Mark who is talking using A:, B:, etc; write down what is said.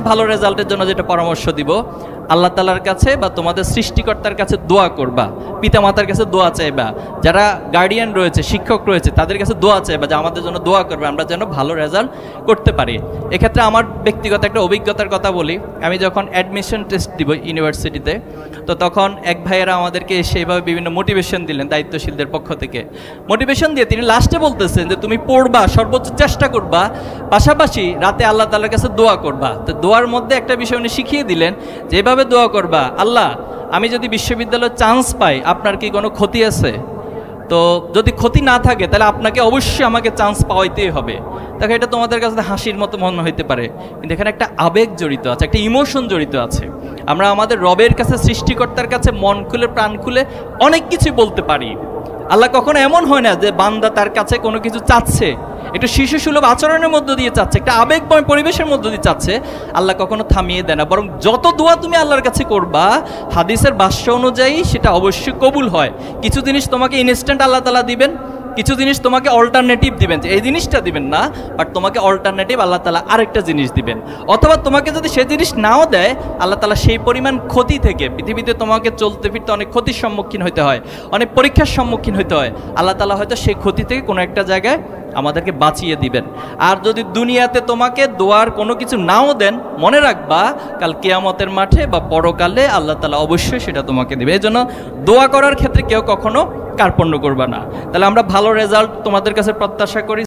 A: ভালো রেজাল্টের জন্য যেটা পরামর্শ দিব, আল্লাহ তাআলার কাছে বা তোমাদের সৃষ্টিকর্তার কাছে দোয়া করবা, পিতামাতার কাছে দোয়া চাইবা, যারা গার্ডিয়ান রয়েছে, শিক্ষক রয়েছে, তাদের কাছে দোয়া চাইবা যে আমাদের জন্য দোয়া করবে, আমরা যেন ভালো রেজাল্ট করতে পারি। এক্ষেত্রে আমার ব্যক্তিগত একটা অভিজ্ঞতার কথা বলি। আমি যখন অ্যাডমিশন টেস্ট দিব ইউনিভার্সিটিতে, তো তখন এক ভাইয়েরা আমাদেরকে এসে এইভাবে বিভিন্ন মোটিভেশন দিলেন দায়িত্বশীলদের পক্ষ থেকে। মোটিভেশন দিয়ে তিনি লাস্টে বলতেছেন যে তুমি পড়বা, সর্বোচ্চ চেষ্টা করবা, পাশাপাশি রাতে আল্লাহ তাআলার কাছে দোয়া করবা। তো দোয়ার মধ্যে একটা বিষয় উনি শিখিয়ে দিলেন যে এভাবে দোয়া করবা, আল্লাহ আমি যদি বিশ্ববিদ্যালয়ে চান্স পাই আপনার কি কোনো ক্ষতি আছে? তো যদি ক্ষতি না থাকে তাহলে আপনাকে অবশ্যই আমাকে চান্স পাওয়াইতেই হবে। দেখো এটা তোমাদের কাছে হাসির মতো মনে হইতে পারে, কিন্তু এখানে একটা আবেগ জড়িত আছে, একটা ইমোশন জড়িত আছে। আমরা আমাদের রবের কাছে, সৃষ্টিকর্তার কাছে মন খুলে প্রাণ খুলে অনেক কিছু বলতে পারি। আল্লাহ কখনো এমন হয় না যে বান্দা তার কাছে কোনো কিছু চাচ্ছে, একটু শিশুসুলভ আচরণের মধ্য দিয়ে চাচ্ছে, একটা আবেগময় পরিবেশের মধ্য দিয়ে চাচ্ছে, আল্লাহ কখনো থামিয়ে দেয় না। বরং যত দোয়া তুমি আল্লাহর কাছে করবা, হাদিসের ভাষ্য অনুযায়ী সেটা অবশ্যই কবুল হয়। কিছু জিনিস তোমাকে ইনস্ট্যান্ট আল্লাহ তাআলা দিবেন, কিছু জিনিস তোমাকে অল্টারনেটিভ দিবেন, যে এই জিনিসটা দিবেন না, বাট তোমাকে অল্টারনেটিভ আল্লাহ তাআলা আরেকটা জিনিস দিবেন। অথবা তোমাকে যদি সেই জিনিস নাও দেয়, আল্লাহ তাআলা সেই পরিমাণ ক্ষতি থেকে, পৃথিবীতে তোমাকে চলতে ফিরতে অনেক ক্ষতির সম্মুখীন হতে হয়, অনেক পরীক্ষার সম্মুখীন হতে হয়, আল্লাহ তাআলা হয়তো সেই ক্ষতি থেকে কোনো একটা জায়গায় আমাদেরকে বাঁচিয়ে দিবেন। আর যদি দুনিয়াতে তোমাকে দোয়ার কোনো কিছু নাও দেন, মনে রাখবা কাল কিয়ামতের মাঠে বা পরকালে আল্লাহ তাআলা অবশ্যই সেটা তোমাকে দেবে। এই জন্য দোয়া করার ক্ষেত্রে কেউ কখনো কার্পণ্য করবা না। তাহলে আমরা ভালো রেজাল্ট তোমাদের কাছে প্রত্যাশা করি।